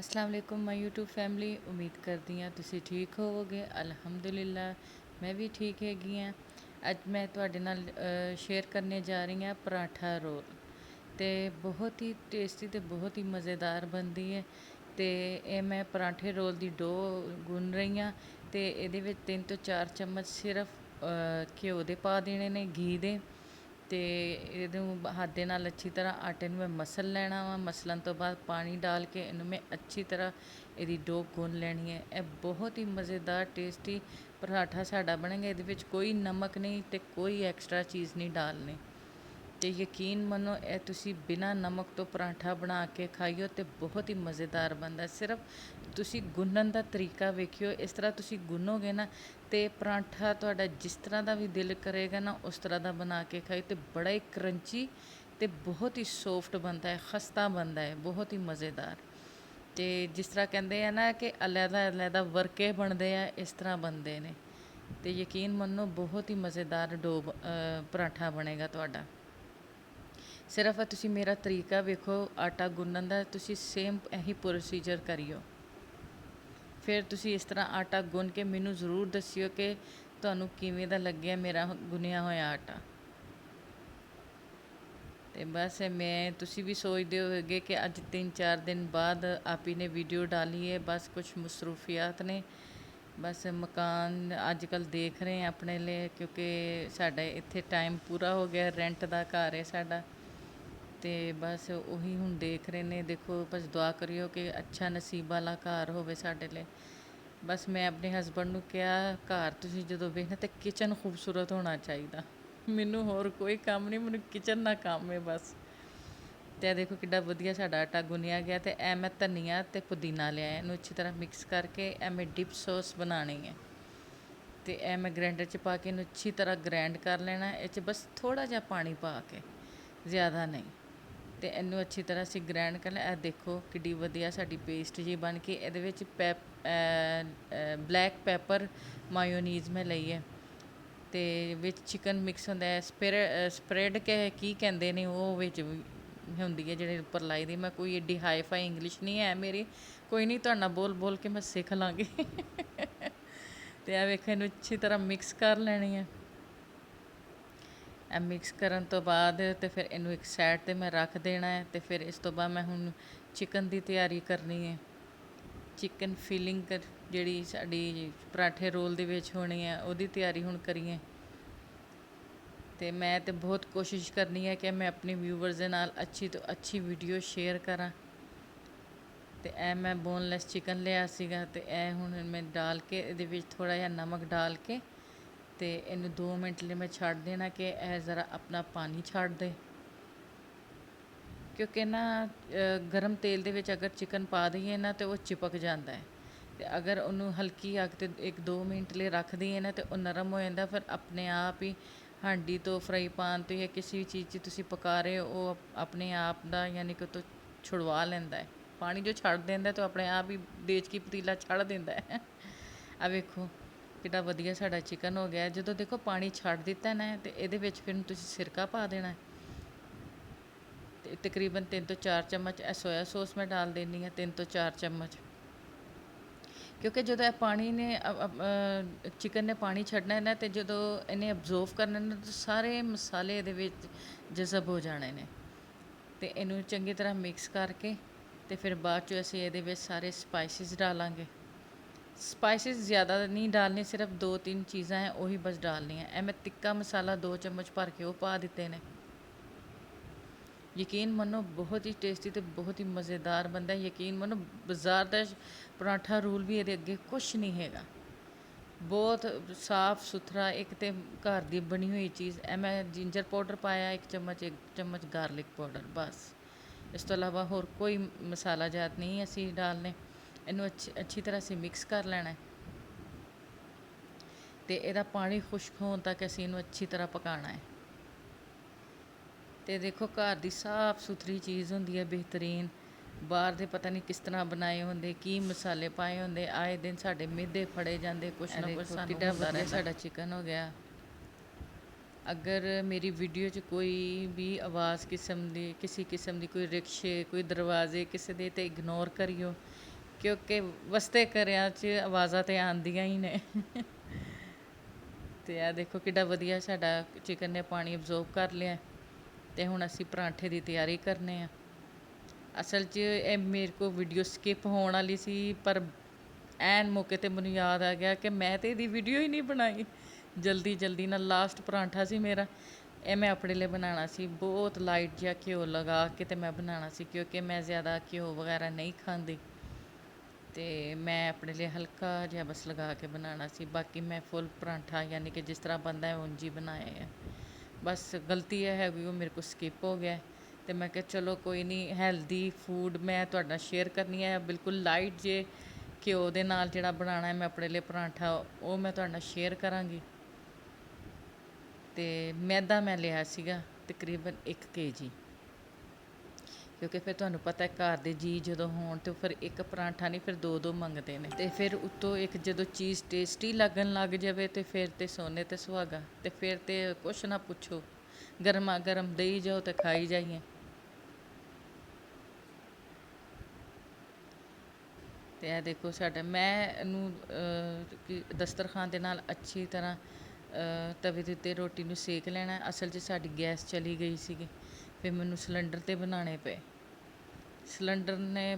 अस्सलाम वालेकुम my YouTube family. उम्मीद करती ਹਾਂ ਤੁਸੀਂ ਠੀਕ ਹੋਵੋਗੇ। ਅਲਹਮਦੁਲਿਲਾ ਮੈਂ ਵੀ ਠੀਕ ਹੈਗੀ ਹਾਂ। ਅੱਜ ਮੈਂ ਤੁਹਾਡੇ ਨਾਲ ਸ਼ੇਅਰ ਕਰਨੇ ਜਾ ਰਹੀ ਹਾਂ ਪਰਾਠਾ ਰੋਲ, ਤੇ ਬਹੁਤ ਹੀ ਟੇਸਟੀ ਤੇ ਬਹੁਤ ਹੀ ਮਜ਼ੇਦਾਰ ਬਣਦੀ ਹੈ। ਤੇ ਇਹ ਮੈਂ ਪਰਾਠੇ ਰੋਲ ਦੀ ਡੋ ਗੁੰਨ ਰਹੀ ਹਾਂ, ਤੇ ਇਹਦੇ ਵਿੱਚ 3 ਤੋਂ 4 ਚਮਚ ਸਿਰਫ ਘਿਓ ਦੇ ਪਾ ਦੇਣੇ ਨੇ, ਘੀ ਦੇ। ਤੇ ਇਹਨੂੰ ਹੱਥ ਦੇ ਨਾਲ ਅੱਛੀ ਤਰ੍ਹਾਂ ਆਟੇ ਨੂੰ ਮੈਂ ਮਸਲ ਲੈਣਾ ਵਾ। ਮਸਲਣ ਤੋਂ ਬਾਅਦ ਪਾਣੀ ਡਾਲ ਕੇ ਇਹਨੂੰ ਮੈਂ ਅੱਛੀ ਤਰ੍ਹਾਂ ਇਹਦੀ ਡੋ ਗੁੰਨ ਲੈਣੀ ਹੈ। ਇਹ ਬਹੁਤ ਹੀ ਮਜ਼ੇਦਾਰ ਟੇਸਟੀ ਪਰਾਠਾ ਸਾਡਾ ਬਣੇਗਾ। ਇਹਦੇ ਵਿੱਚ ਕੋਈ ਨਮਕ ਨਹੀਂ ਤੇ ਕੋਈ ਐਕਸਟਰਾ ਚੀਜ਼ ਨਹੀਂ ਡਾਲਣੀ। ਤੇ ਯਕੀਨ ਮੰਨੋ, ਇਹ ਤੁਸੀਂ ਬਿਨਾਂ ਨਮਕ ਤੋਂ ਪਰਾਠਾ ਬਣਾ ਕੇ ਖਾਈਓ ਤੇ ਬਹੁਤ ਹੀ ਮਜ਼ੇਦਾਰ ਬਣਦਾ। ਸਿਰਫ ਤੁਸੀਂ ਗੁੰਨਣ ਦਾ ਤਰੀਕਾ ਵੇਖਿਓ। ਇਸ ਤਰ੍ਹਾਂ ਤੁਸੀਂ ਗੁੰਨੋਗੇ ਨਾ, ਤੇ ਪਰਾਠਾ ਤੁਹਾਡਾ ਜਿਸ ਤਰ੍ਹਾਂ ਦਾ ਵੀ ਦਿਲ ਕਰੇਗਾ ਨਾ, ਉਸ ਤਰ੍ਹਾਂ ਦਾ ਬਣਾ ਕੇ ਖਾਈ ਤੇ ਬੜਾ ਹੀ ਕਰੰਚੀ ਤੇ ਬਹੁਤ ਹੀ ਸੌਫਟ ਬਣਦਾ ਹੈ, ਖਸਤਾ ਬਣਦਾ ਹੈ, ਬਹੁਤ ਹੀ ਮਜ਼ੇਦਾਰ। ਤੇ ਜਿਸ ਤਰ੍ਹਾਂ ਕਹਿੰਦੇ ਆ ਨਾ ਕਿ ਅਲੱਗਾ ਅਲੱਗਾ ਵਰਕੇ ਬਣਦੇ ਆ, ਇਸ ਤਰ੍ਹਾਂ ਬਣਦੇ ਨੇ। ਤੇ ਯਕੀਨ ਮੰਨੋ, ਬਹੁਤ ਹੀ ਮਜ਼ੇਦਾਰ ਪਰਾਠਾ ਬਣੇਗਾ ਤੁਹਾਡਾ। ਸਿਰਫ ਤੁਸੀਂ ਮੇਰਾ ਤਰੀਕਾ ਵੇਖੋ ਆਟਾ ਗੁੰਨਣ ਦਾ, ਤੁਸੀਂ ਸੇਮ ਇਹੀ ਪ੍ਰੋਸੀਜਰ ਕਰਿਓ। ਫਿਰ ਤੁਸੀਂ ਇਸ ਤਰ੍ਹਾਂ ਆਟਾ ਗੁੰਨ ਕੇ ਮੈਨੂੰ ਜ਼ਰੂਰ ਦੱਸਿਓ ਕਿ ਤੁਹਾਨੂੰ ਕਿਵੇਂ ਦਾ ਲੱਗਿਆ ਮੇਰਾ ਗੁੰਨਿਆ ਹੋਇਆ ਆਟਾ। ਤੇ ਬਸ ਤੁਸੀਂ ਵੀ ਸੋਚਦੇ ਹੋਗੇ ਕਿ ਅੱਜ 3-4 ਦਿਨ ਬਾਅਦ ਆਪੀ ਨੇ ਵੀਡੀਓ ਡਾਲੀ ਹੈ। ਬਸ ਕੁਛ ਮਸਰੂਫੀਆਤ ਨੇ। ਬਸ ਮਕਾਨ ਅੱਜ ਕੱਲ੍ਹ ਦੇਖ ਰਹੇ ਹਾਂ ਆਪਣੇ ਲਈ, ਕਿਉਂਕਿ ਸਾਡਾ ਇੱਥੇ ਟਾਈਮ ਪੂਰਾ ਹੋ ਗਿਆ। ਰੈਂਟ ਦਾ ਘਰ ਹੈ ਸਾਡਾ, ਤੇ ਬਸ ਉਹੀ ਹੁਣ ਦੇਖ ਰਹੇ ਨੇ। ਦੇਖੋ, ਬਸ ਦੁਆ ਕਰਿਓ ਕਿ ਅੱਛਾ ਨਸੀਬ ਵਾਲਾ ਘਰ ਹੋਵੇ ਸਾਡੇ ਲਈ। ਬਸ ਮੈਂ ਆਪਣੇ ਹਸਬੈਂਡ ਨੂੰ ਕਿਹਾ, ਘਰ ਤੁਸੀਂ ਜਦੋਂ ਵੇਖਣਾ ਤਾਂ ਕਿਚਨ ਖੂਬਸੂਰਤ ਹੋਣਾ ਚਾਹੀਦਾ। ਮੈਨੂੰ ਹੋਰ ਕੋਈ ਕੰਮ ਨਹੀਂ, ਮੈਨੂੰ ਕਿਚਨ ਦਾ ਕੰਮ ਹੈ ਬਸ। ਤੇ ਇਹ ਦੇਖੋ ਕਿੱਡਾ ਵਧੀਆ ਸਾਡਾ ਆਟਾ ਗੁੰਨਿਆ ਗਿਆ। ਤੇ ਇਹ ਮੈਂ ਧਨੀਆ ਤੇ ਪੁਦੀਨਾ ਲਿਆ, ਇਹਨੂੰ ਅੱਛੀ ਤਰ੍ਹਾਂ ਮਿਕਸ ਕਰਕੇ ਇਹ ਮੈਂ ਡਿਪ ਸੌਸ ਬਣਾਉਣੀ ਹੈ। ਤੇ ਇਹ ਮੈਂ ਗ੍ਰੈਂਡਰ 'ਚ ਪਾ ਕੇ ਇਹਨੂੰ ਅੱਛੀ ਤਰ੍ਹਾਂ ਗ੍ਰੈਂਡ ਕਰ ਲੈਣਾ। ਇਹ 'ਚ ਬਸ ਥੋੜ੍ਹਾ ਜਿਹਾ ਪਾਣੀ ਪਾ ਕੇ, ਜ਼ਿਆਦਾ ਨਹੀਂ। ਤੇ ਇਹਨੂੰ ਅੱਛੀ ਤਰ੍ਹਾਂ ਅਸੀਂ ਗ੍ਰੈਂਡ ਕਰ ਲਿਆ। ਇਹ ਦੇਖੋ ਕਿੱਡੀ ਵਧੀਆ ਸਾਡੀ ਪੇਸਟ ਜੀ ਬਣ ਕੇ। ਇਹਦੇ ਵਿੱਚ ਬਲੈਕ ਪੈਪਰ ਮਾਯੋਨੀਜ਼ ਮੈਂ ਲਈ ਹੈ, ਤੇ ਵਿੱਚ ਚਿਕਨ ਮਿਕਸ ਹੁੰਦਾ ਹੈ। ਸਪਰੈਡ ਕੀ ਕਹਿੰਦੇ ਨੇ ਉਹ ਵਿੱਚ ਹੁੰਦੀ ਹੈ, ਜਿਹੜੇ ਉੱਪਰ ਲਾਈ ਦੀ। ਮੈਂ ਕੋਈ ਏਡੀ ਹਾਈ ਫਾਈ ਇੰਗਲਿਸ਼ ਨਹੀਂ ਹੈ ਮੇਰੀ, ਕੋਈ ਨਹੀਂ, ਤੁਹਾਡੇ ਨਾਲ ਬੋਲ ਬੋਲ ਕੇ ਮੈਂ ਸਿੱਖ ਲਾਂਗੀ। ਤੇ ਇਹ ਵੇਖੋ, ਇਹਨੂੰ ਅੱਛੀ ਤਰ੍ਹਾਂ ਮਿਕਸ ਕਰ ਲੈਣੀ ਹੈ। ਇਹ ਮਿਕਸ ਕਰਨ ਤੋਂ ਬਾਅਦ ਤੇ ਫਿਰ ਇਹਨੂੰ ਇੱਕ ਸਾਈਡ 'ਤੇ ਮੈਂ ਰੱਖ ਦੇਣਾ ਹੈ। ਤੇ ਫਿਰ ਇਸ ਤੋਂ ਬਾਅਦ ਮੈਂ ਹੁਣ ਚਿਕਨ ਦੀ ਤਿਆਰੀ ਕਰਨੀ ਹੈ। ਚਿਕਨ ਫੀਲਿੰਗ ਜਿਹੜੀ ਸਾਡੀ ਪਰਾਠੇ ਰੋਲ ਦੇ ਵਿੱਚ ਹੋਣੀ ਹੈ, ਉਹਦੀ ਤਿਆਰੀ ਹੁਣ ਕਰੀਏ। ਤੇ ਮੈਂ ਤਾਂ ਬਹੁਤ ਕੋਸ਼ਿਸ਼ ਕਰਨੀ ਹੈ ਕਿ ਮੈਂ ਆਪਣੇ ਵਿਊਵਰਸ ਦੇ ਨਾਲ ਅੱਛੀ ਤੋਂ ਅੱਛੀ ਵੀਡੀਓ ਸ਼ੇਅਰ ਕਰਾਂ। ਤੇ ਇਹ ਮੈਂ ਬੋਨਲੈਸ ਚਿਕਨ ਲਿਆ ਸੀਗਾ, ਤੇ ਇਹ ਹੁਣ ਮੈਂ ਡਾਲ ਕੇ ਇਹਦੇ ਵਿੱਚ ਥੋੜ੍ਹਾ ਜਿਹਾ ਨਮਕ ਡਾਲ ਕੇ ਤੇ ਇਹਨੂੰ 2 ਮਿੰਟ ਲਈ ਮੈਂ ਛੱਡ ਦੇਣਾ ਕਿ ਇਹ ਜ਼ਰਾ ਆਪਣਾ ਪਾਣੀ ਛੱਡ ਦੇ। ਕਿਉਂਕਿ ਨਾ ਗਰਮ ਤੇਲ ਦੇ ਵਿੱਚ ਅਗਰ ਚਿਕਨ ਪਾ ਦਈਏ ਨਾ, ਤਾਂ ਉਹ ਚਿਪਕ ਜਾਂਦਾ ਹੈ। ਤੇ ਅਗਰ ਉਹਨੂੰ ਹਲਕੀ ਅੱਗ 'ਤੇ 1-2 ਮਿੰਟ ਲਈ ਰੱਖ ਦਈਏ ਨਾ, ਤਾਂ ਉਹ ਨਰਮ ਹੋ ਜਾਂਦਾ। ਫਿਰ ਆਪਣੇ ਆਪ ਹੀ ਹਾਂਡੀ ਤੋਂ, ਫਰਾਈ ਪਾਨ ਤੋਂ, ਜਾਂ ਕਿਸੇ ਵੀ ਚੀਜ਼ 'ਚ ਤੁਸੀਂ ਪਕਾ ਰਹੇ ਹੋ, ਉਹ ਆਪਣੇ ਆਪ ਦਾ ਯਾਨੀ ਕਿ ਉਹ ਤੋਂ ਛੁਡਵਾ ਲੈਂਦਾ ਹੈ। ਪਾਣੀ ਜੋ ਛੱਡ ਦਿੰਦਾ ਤਾਂ ਆਪਣੇ ਆਪ ਹੀ ਦੇਚਕੀ ਪਤੀਲਾ ਛੱਡ ਦਿੰਦਾ ਹੈ। ਆ ਵੇਖੋ ਕਿੱਡਾ ਵਧੀਆ ਸਾਡਾ ਚਿਕਨ ਹੋ ਗਿਆ। ਜਦੋਂ ਦੇਖੋ ਪਾਣੀ ਛੱਡ ਦਿੱਤਾ ਨਾ, ਤੇ ਇਹਦੇ ਵਿੱਚ ਫਿਰ ਤੁਸੀਂ ਸਿਰਕਾ ਪਾ ਦੇਣਾ। ਤੇ ਤਕਰੀਬਨ 3 ਤੋਂ 4 ਚਮਚ ਇਹ ਸੋਇਆ ਸੌਸ ਮੈਂ ਡਾਲ ਦਿੰਦੀ ਹਾਂ, 3 ਤੋਂ 4 ਚਮਚ। ਕਿਉਂਕਿ ਜਦੋਂ ਇਹ ਪਾਣੀ ਨੇ ਚਿਕਨ ਨੇ ਪਾਣੀ ਛੱਡਣਾ ਹੈ ਨਾ, ਤੇ ਜਦੋਂ ਇਹਨੇ ਅਬਜ਼ੋਰਵ ਕਰਨਾ ਨਾ, ਤਾਂ ਸਾਰੇ ਮਸਾਲੇ ਇਹਦੇ ਵਿੱਚ ਜਜ਼ਬ ਹੋ ਜਾਣੇ ਨੇ। ਤੇ ਇਹਨੂੰ ਚੰਗੀ ਤਰ੍ਹਾਂ ਮਿਕਸ ਕਰਕੇ ਤੇ ਫਿਰ ਬਾਅਦ 'ਚੋਂ ਅਸੀਂ ਇਹਦੇ ਵਿੱਚ ਸਾਰੇ ਸਪਾਈਸਿਸ ਡਾਲਾਂਗੇ। ਸਪਾਈਸਿਸ ਜ਼ਿਆਦਾ ਨਹੀਂ ਡਾਲਣੇ, ਸਿਰਫ 2-3 ਚੀਜ਼ਾਂ ਹੈ ਉਹੀ ਬਸ ਡਾਲਣੀਆਂ। ਇਹ ਮੈਂ ਤਿੱਕਾ ਮਸਾਲਾ 2 ਚਮਚ ਭਰ ਕੇ ਉਹ ਪਾ ਦਿੱਤੇ ਨੇ। ਯਕੀਨ ਮੰਨੋ, ਬਹੁਤ ਹੀ ਟੇਸਟੀ ਤੇ ਬਹੁਤ ਹੀ ਮਜ਼ੇਦਾਰ ਬਣਦਾ। ਯਕੀਨ ਮੰਨੋ, ਬਾਜ਼ਾਰ ਦਾ ਪਰਾਠਾ ਰੋਲ ਵੀ ਇਹਦੇ ਅੱਗੇ ਕੁਛ ਨਹੀਂ ਹੈਗਾ। ਬਹੁਤ ਸਾਫ ਸੁਥਰਾ, ਇੱਕ ਤਾਂ ਘਰ ਦੀ ਬਣੀ ਹੋਈ ਚੀਜ਼। ਇਹ ਮੈਂ ਜਿੰਜਰ ਪਾਊਡਰ ਪਾਇਆ 1 ਚਮਚ, 1 ਚਮਚ ਗਾਰਲਿਕ ਪਾਊਡਰ, ਬਸ। ਇਸ ਤੋਂ ਇਲਾਵਾ ਹੋਰ ਕੋਈ ਮਸਾਲਾ ਜਾਤ ਨਹੀਂ ਅਸੀਂ ਡਾਲਨੇ। ਇਹਨੂੰ ਅੱਛੀ ਤਰ੍ਹਾਂ ਅਸੀਂ ਮਿਕਸ ਕਰ ਲੈਣਾ, ਤੇ ਇਹਦਾ ਪਾਣੀ ਖੁਸ਼ਕ ਹੋਣ ਤੱਕ ਅਸੀਂ ਇਹਨੂੰ ਅੱਛੀ ਤਰ੍ਹਾਂ ਪਕਾਉਣਾ ਹੈ। ਤੇ ਦੇਖੋ, ਘਰ ਦੀ ਸਾਫ ਸੁਥਰੀ ਚੀਜ਼ ਹੁੰਦੀ ਹੈ ਬਿਹਤਰੀਨ। ਬਾਹਰ ਦੇ ਪਤਾ ਨਹੀਂ ਕਿਸ ਤਰ੍ਹਾਂ ਬਣਾਏ ਹੁੰਦੇ, ਕੀ ਮਸਾਲੇ ਪਾਏ ਹੁੰਦੇ। ਆਏ ਦਿਨ ਸਾਡੇ ਮਿਹਦੇ ਫੜੇ ਜਾਂਦੇ, ਕੁਛ ਨਾ ਕੁਛ ਸਾਨੂੰ ਹੁੰਦਾ ਰਹਿੰਦਾ। ਸਾਡਾ ਚਿਕਨ ਹੋ ਗਿਆ। ਅਗਰ ਮੇਰੀ ਵੀਡੀਓ 'ਚ ਕੋਈ ਵੀ ਆਵਾਜ਼ ਕਿਸੇ ਕਿਸਮ ਦੀ, ਕੋਈ ਰਿਕਸ਼ੇ, ਕੋਈ ਦਰਵਾਜ਼ੇ ਕਿਸੇ ਦੇ, ਤਾਂ ਇਗਨੋਰ ਕਰਿਓ। ਕਿਉਂਕਿ ਵਸਦੇ ਘਰਿਆਂ 'ਚ ਆਵਾਜ਼ਾਂ ਤੇ ਆਉਂਦੀਆਂ ਹੀ ਨੇ। ਤੇ ਇਹ ਦੇਖੋ ਕਿੱਡਾ ਵਧੀਆ ਸਾਡਾ ਚਿਕਨ ਨੇ ਪਾਣੀ ਅਬਜ਼ੋਰਬ ਕਰ ਲਿਆ। ਤੇ ਹੁਣ ਅਸੀਂ ਪਰਾਂਠੇ ਦੀ ਤਿਆਰੀ ਕਰਨੇ ਆ। ਅਸਲ 'ਚ ਇਹ ਮੇਰੇ ਕੋਲ ਵੀਡੀਓ ਸਕਿਪ ਹੋਣ ਵਾਲੀ ਸੀ, ਪਰ ਐਨ ਮੌਕੇ 'ਤੇ ਮੈਨੂੰ ਯਾਦ ਆ ਗਿਆ ਕਿ ਮੈਂ ਤਾਂ ਇਹਦੀ ਵੀਡੀਓ ਹੀ ਨਹੀਂ ਬਣਾਈ। ਜਲਦੀ ਜਲਦੀ ਨਾਲ ਲਾਸਟ ਪਰਾਂਠਾ ਸੀ ਮੇਰਾ, ਇਹ ਮੈਂ ਆਪਣੇ ਲਈ ਬਣਾਉਣਾ ਸੀ। ਬਹੁਤ ਲਾਈਟ ਜਿਹਾ ਘਿਓ ਲਗਾ ਕੇ ਤੇ ਮੈਂ ਬਣਾਉਣਾ ਸੀ, ਕਿਉਂਕਿ ਮੈਂ ਜ਼ਿਆਦਾ ਘਿਓ ਵਗੈਰਾ ਨਹੀਂ ਖਾਂਦੀ। ਤੇ ਮੈਂ ਆਪਣੇ ਲਈ ਹਲਕਾ ਜਿਹਾ ਬਸ ਲਗਾ ਕੇ ਬਣਾਉਣਾ ਸੀ। ਬਾਕੀ ਮੈਂ ਫੁੱਲ ਪਰਾਂਠਾ ਯਾਨੀ ਕਿ ਜਿਸ ਤਰ੍ਹਾਂ ਬਣਦਾ ਹੈ ਉਂਝ ਹੀ ਬਣਾਏ ਹੈ। ਬਸ ਗਲਤੀ ਇਹ ਹੈਗੀ ਉਹ ਮੇਰੇ ਕੋਲ ਸਕਿਪ ਹੋ ਗਿਆ। ਤੇ ਮੈਂ ਕਿਹਾ ਚਲੋ ਕੋਈ ਨਹੀਂ, ਹੈਲਦੀ ਫੂਡ ਮੈਂ ਤੁਹਾਡੇ ਨਾਲ ਸ਼ੇਅਰ ਕਰਨੀ ਹੈ। ਬਿਲਕੁਲ ਲਾਈਟ ਜੇ ਘਿਓ ਦੇ ਨਾਲ ਜਿਹੜਾ ਬਣਾਉਣਾ ਹੈ ਮੈਂ ਆਪਣੇ ਲਈ ਪਰਾਂਠਾ, ਉਹ ਮੈਂ ਤੁਹਾਡੇ ਨਾਲ ਸ਼ੇਅਰ ਕਰਾਂਗੀ। ਤੇ ਮੈਦਾ ਮੈਂ ਲਿਆ ਸੀਗਾ ਤਕਰੀਬਨ 1 kg, ਕਿਉਂਕਿ ਫਿਰ ਤੁਹਾਨੂੰ ਪਤਾ ਘਰ ਦੇ ਜੀ ਜਦੋਂ ਹੋਣ ਤਾਂ ਫਿਰ ਇੱਕ ਪਰਾਂਠਾ ਨਹੀਂ, ਫਿਰ ਦੋ ਦੋ ਮੰਗਦੇ ਨੇ। ਤੇ ਫਿਰ ਉੱਤੋਂ ਇੱਕ ਜਦੋਂ ਚੀਜ਼ ਟੇਸਟੀ ਲੱਗਣ ਲੱਗ ਜਾਵੇ ਤੇ ਫਿਰ ਤੇ ਸੋਨੇ ਤੇ ਸੁਹਾਗਾ, ਤੇ ਫਿਰ ਤੇ ਕੁਛ ਨਾ ਪੁੱਛੋ, ਗਰਮਾ ਗਰਮ ਦੇਈ ਜਾਓ ਤੇ ਖਾਈ ਜਾਈਏ। ਤੇ ਇਹ ਦੇਖੋ ਸਾਡਾ, ਮੈਂ ਇਹਨੂੰ ਦਸਤਰਖਾਨ ਦੇ ਨਾਲ ਅੱਛੀ ਤਰ੍ਹਾਂ ਤਵੇ ਦੇ ਉੱਤੇ ਰੋਟੀ ਨੂੰ ਸੇਕ ਲੈਣਾ। ਅਸਲ 'ਚ ਸਾਡੀ ਗੈਸ ਚਲੀ ਗਈ ਸੀਗੀ, ਫਿਰ ਮੈਨੂੰ ਸਿਲੰਡਰ 'ਤੇ ਬਣਾਉਣੇ ਪਏ। ਸਿਲੰਡਰ ਨੇ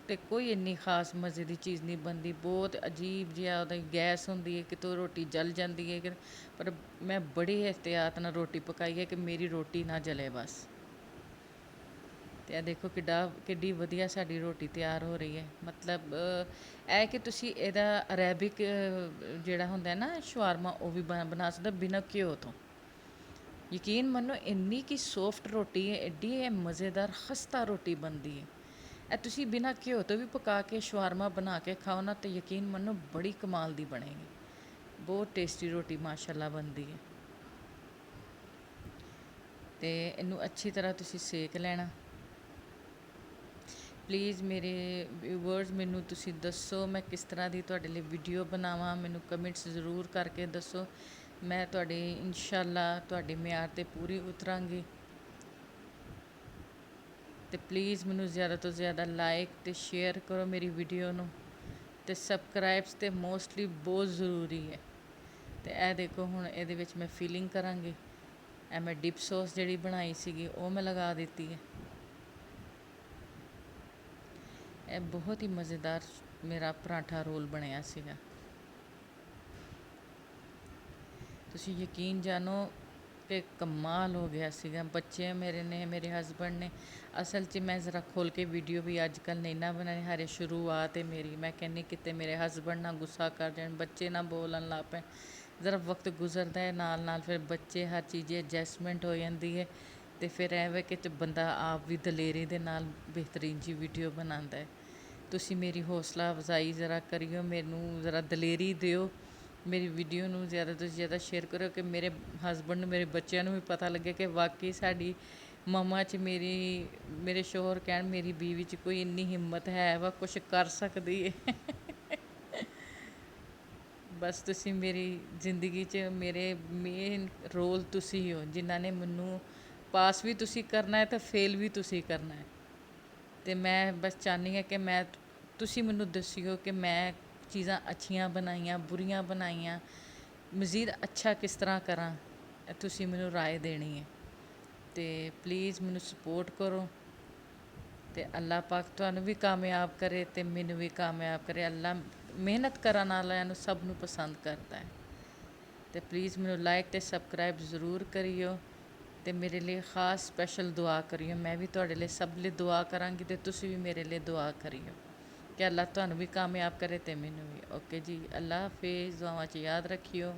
ਤੇ ਕੋਈ ਇੰਨੀ ਖਾਸ ਮਜ਼ੇ ਦੀ ਚੀਜ਼ ਨਹੀਂ ਬਣਦੀ, ਬਹੁਤ ਅਜੀਬ ਜਿਹਾ ਉਹਦੀ ਗੈਸ ਹੁੰਦੀ ਹੈ, ਕਿਤੋਂ ਰੋਟੀ ਜਲ ਜਾਂਦੀ ਹੈ ਪਰ ਮੈਂ ਬੜੀ ਇਹਤਿਆਤ ਨਾਲ ਰੋਟੀ ਪਕਾਈ ਹੈ ਕਿ ਮੇਰੀ ਰੋਟੀ ਨਾ ਜਲੇ ਬਸ। ਤੇ ਇਹ ਦੇਖੋ ਕਿੱਡੀ ਵਧੀਆ ਸਾਡੀ ਰੋਟੀ ਤਿਆਰ ਹੋ ਰਹੀ ਹੈ। ਮਤਲਬ ਇਹ ਕਿ ਤੁਸੀਂ ਇਹਦਾ ਅਰੈਬਿਕ ਜਿਹੜਾ ਹੁੰਦਾ ਨਾ ਸ਼ਵਾਰਮਾ, ਉਹ ਵੀ ਬਣਾ ਸਕਦੇ ਬਿਨਾਂ ਘਿਓ ਤੋਂ। ਯਕੀਨ ਮੰਨੋ ਇੰਨੀ ਕਿ ਸੌਫਟ ਰੋਟੀ ਹੈ, ਐਡੀ ਇਹ ਮਜ਼ੇਦਾਰ ਖਸਤਾ ਰੋਟੀ ਬਣਦੀ ਹੈ। ਇਹ ਤੁਸੀਂ ਬਿਨਾਂ ਘਿਓ ਤੋਂ ਵੀ ਪਕਾ ਕੇ ਸ਼ਵਾਰਮਾ ਬਣਾ ਕੇ ਖਾਓ ਨਾ, ਤਾਂ ਯਕੀਨ ਮੰਨੋ ਬੜੀ ਕਮਾਲ ਦੀ ਬਣੇਗੀ। ਬਹੁਤ ਟੇਸਟੀ ਰੋਟੀ ਮਾਸ਼ਾਅੱਲਾ ਬਣਦੀ ਹੈ। ਤੇ ਇਹਨੂੰ ਅੱਛੀ ਤਰ੍ਹਾਂ ਤੁਸੀਂ ਸੇਕ ਲੈਣਾ। ਪਲੀਜ਼ ਮੇਰੇ ਵਿਊਵਰਸ, ਮੈਨੂੰ ਤੁਸੀਂ ਦੱਸੋ ਮੈਂ ਕਿਸ ਤਰ੍ਹਾਂ ਦੀ ਤੁਹਾਡੇ ਲਈ ਵੀਡੀਓ ਬਣਾਵਾਂ, ਮੈਨੂੰ ਕਮੈਂਟਸ ਜ਼ਰੂਰ ਕਰਕੇ ਦੱਸੋ। ਮੈਂ ਤੁਹਾਡੀ ਇਨਸ਼ਾਅੱਲਾ ਤੁਹਾਡੇ ਮਿਆਰ 'ਤੇ ਪੂਰੀ ਉਤਰਾਂਗੀ। ਤੇ ਪਲੀਜ਼ ਮੈਨੂੰ ਜ਼ਿਆਦਾ ਤੋਂ ਜ਼ਿਆਦਾ ਲਾਈਕ ਅਤੇ ਸ਼ੇਅਰ ਕਰੋ ਮੇਰੀ ਵੀਡੀਓ ਨੂੰ, ਅਤੇ ਸਬਸਕ੍ਰਾਈਬਸ ਤੇ ਮੋਸਟਲੀ ਬਹੁਤ ਜ਼ਰੂਰੀ ਹੈ। ਤੇ ਇਹ ਦੇਖੋ ਹੁਣ ਇਹਦੇ ਵਿੱਚ ਮੈਂ ਫੀਲਿੰਗ ਕਰਾਂਗੀ। ਇਹ ਮੈਂ ਡਿਪ ਸੌਸ ਜਿਹੜੀ ਬਣਾਈ ਸੀਗੀ ਉਹ ਮੈਂ ਲਗਾ ਦਿੱਤੀ ਹੈ। ਇਹ ਬਹੁਤ ਹੀ ਮਜ਼ੇਦਾਰ ਮੇਰਾ ਪਰਾਂਠਾ ਰੋਲ ਬਣਿਆ ਸੀਗਾ। ਤੁਸੀਂ ਯਕੀਨ ਜਾਣੋ ਕਿ ਕਮਾਲ ਹੋ ਗਿਆ ਸੀਗਾ। ਬੱਚੇ ਮੇਰੇ ਹਸਬੈਂਡ ਨੇ, ਅਸਲ 'ਚ ਮੈਂ ਜ਼ਰਾ ਖੋਲ੍ਹ ਕੇ ਵੀਡੀਓ ਵੀ ਅੱਜ ਕੱਲ੍ਹ ਨਹੀਂ ਨਾ ਬਣਾਈ, ਹਾਲੇ ਸ਼ੁਰੂਆਤ ਹੈ ਮੇਰੀ। ਮੈਂ ਕਹਿੰਦੀ ਕਿਤੇ ਮੇਰੇ ਹਸਬੈਂਡ ਨਾ ਗੁੱਸਾ ਕਰ ਜਾਣ, ਬੱਚੇ ਨਾ ਬੋਲਣ ਲੱਗ ਪੈਣ। ਜ਼ਰਾ ਵਕਤ ਗੁਜ਼ਰਦਾ ਹੈ ਨਾਲ ਨਾਲ, ਫਿਰ ਬੱਚੇ ਹਰ ਚੀਜ਼ ਐਡਜਸਟਮੈਂਟ ਹੋ ਜਾਂਦੀ ਹੈ। ਅਤੇ ਫਿਰ ਐਵੇਂ ਕਿ ਬੰਦਾ ਆਪ ਵੀ ਦਲੇਰੀ ਦੇ ਨਾਲ ਬਿਹਤਰੀਨ ਜੀ ਵੀਡੀਓ ਬਣਾਉਂਦਾ ਹੈ। ਤੁਸੀਂ ਮੇਰੀ ਹੌਸਲਾ ਅਫਜ਼ਾਈ ਜ਼ਰਾ ਕਰਿਓ, ਮੈਨੂੰ ਜ਼ਰਾ ਦਲੇਰੀ ਦਿਓ, ਮੇਰੀ ਵੀਡੀਓ ਨੂੰ ਜ਼ਿਆਦਾ ਤੋਂ ਜ਼ਿਆਦਾ ਸ਼ੇਅਰ ਕਰੋ ਕਿ ਮੇਰੇ ਹਸਬੈਂਡ ਨੂੰ, ਮੇਰੇ ਬੱਚਿਆਂ ਨੂੰ ਵੀ ਪਤਾ ਲੱਗੇ ਕਿ ਵਾਕਈ ਸਾਡੀ ਮਮਾ 'ਚ ਮੇਰੇ ਸ਼ੌਹਰ ਕਹਿਣ ਮੇਰੀ ਬੀਵੀ 'ਚ ਕੋਈ ਇੰਨੀ ਹਿੰਮਤ ਹੈ ਵਾ, ਕੁਛ ਕਰ ਸਕਦੀ ਹੈ। ਬਸ ਤੁਸੀਂ ਮੇਰੀ ਜ਼ਿੰਦਗੀ 'ਚ ਮੇਰੇ ਮੇਨ ਰੋਲ ਤੁਸੀਂ ਹੀ ਹੋ, ਜਿਨ੍ਹਾਂ ਨੇ ਮੈਨੂੰ ਪਾਸ ਵੀ ਤੁਸੀਂ ਕਰਨਾ ਹੈ ਅਤੇ ਫੇਲ ਵੀ ਤੁਸੀਂ ਕਰਨਾ ਹੈ। ਅਤੇ ਮੈਂ ਬਸ ਚਾਹੁੰਦੀ ਹਾਂ ਕਿ ਤੁਸੀਂ ਮੈਨੂੰ ਦੱਸਿਓ ਕਿ ਮੈਂ ਚੀਜ਼ਾਂ ਅੱਛੀਆਂ ਬਣਾਈਆਂ, ਬੁਰੀਆਂ ਬਣਾਈਆਂ, ਮਜ਼ੀਦ ਅੱਛਾ ਕਿਸ ਤਰ੍ਹਾਂ ਕਰਾਂ, ਤੁਸੀਂ ਮੈਨੂੰ ਰਾਏ ਦੇਣੀ ਹੈ। ਅਤੇ ਪਲੀਜ਼ ਮੈਨੂੰ ਸਪੋਰਟ ਕਰੋ, ਅਤੇ ਅੱਲਾਹ ਪਾਕ ਤੁਹਾਨੂੰ ਵੀ ਕਾਮਯਾਬ ਕਰੇ ਅਤੇ ਮੈਨੂੰ ਵੀ ਕਾਮਯਾਬ ਕਰੇ। ਅੱਲਾਹ ਮਿਹਨਤ ਕਰਨ ਵਾਲਿਆਂ ਨੂੰ ਸਭ ਨੂੰ ਪਸੰਦ ਕਰਦਾ ਹੈ। ਅਤੇ ਪਲੀਜ਼ ਮੈਨੂੰ ਲਾਈਕ ਅਤੇ ਸਬਸਕ੍ਰਾਈਬ ਜ਼ਰੂਰ ਕਰਿਓ, ਅਤੇ ਮੇਰੇ ਲਈ ਖ਼ਾਸ ਸਪੈਸ਼ਲ ਦੁਆ ਕਰਿਓ। ਮੈਂ ਵੀ ਤੁਹਾਡੇ ਲਈ ਸਭ ਲਈ ਦੁਆ ਕਰਾਂਗੀ, ਅਤੇ ਤੁਸੀਂ ਵੀ ਮੇਰੇ ਲਈ ਦੁਆ ਕਰਿਓ ਕਿ ਅੱਲਾਹ ਤੁਹਾਨੂੰ ਵੀ ਕਾਮਯਾਬ ਕਰੇ ਅਤੇ ਮੈਨੂੰ ਵੀ। ਓਕੇ ਜੀ, ਅੱਲਾਹ ਹਾਫਿਜ਼, ਦੁਆਵਾਂ 'ਚ ਯਾਦ ਰੱਖਿਓ।